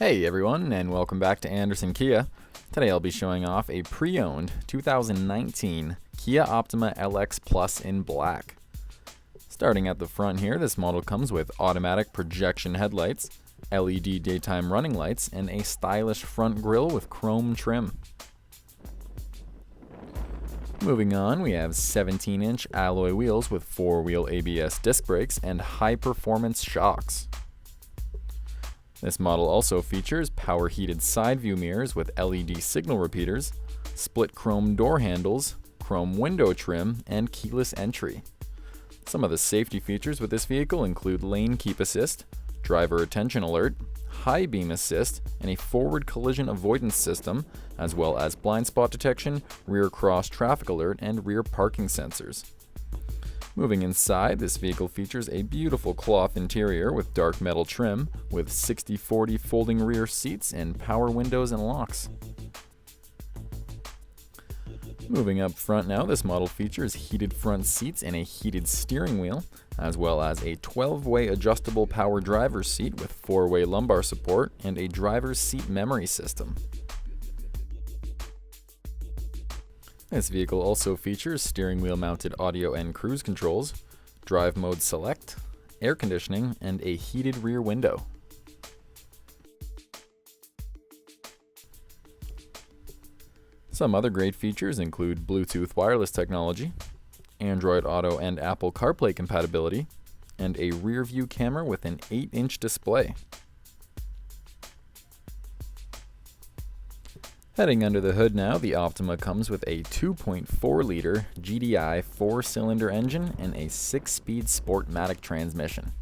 Hey everyone, and welcome back to Anderson Kia. Today I'll be showing off a pre-owned 2019 Kia Optima LX Plus in black. Starting at the front here, this model comes with automatic projection headlights, LED daytime running lights, and a stylish front grille with chrome trim. Moving on, we have 17-inch alloy wheels with 4-wheel ABS disc brakes and high-performance shocks. This model also features power-heated side view mirrors with LED signal repeaters, split chrome door handles, chrome window trim, and keyless entry. Some of the safety features with this vehicle include lane keep assist, driver attention alert, high beam assist, and a forward collision avoidance system, as well as blind spot detection, rear cross traffic alert, and rear parking sensors. Moving inside, this vehicle features a beautiful cloth interior with dark metal trim, with 60/40 folding rear seats and power windows and locks. Moving up front now, this model features heated front seats and a heated steering wheel, as well as a 12-way adjustable power driver's seat with 4-way lumbar support and a driver's seat memory system. This vehicle also features steering wheel mounted audio and cruise controls, drive mode select, air conditioning, and a heated rear window. Some other great features include Bluetooth wireless technology, Android Auto and Apple CarPlay compatibility, and a Rearview camera with an 8-inch display. Heading under the hood now, the Optima comes with a 2.4-liter GDI 4-cylinder engine and a 6-speed Sportmatic transmission.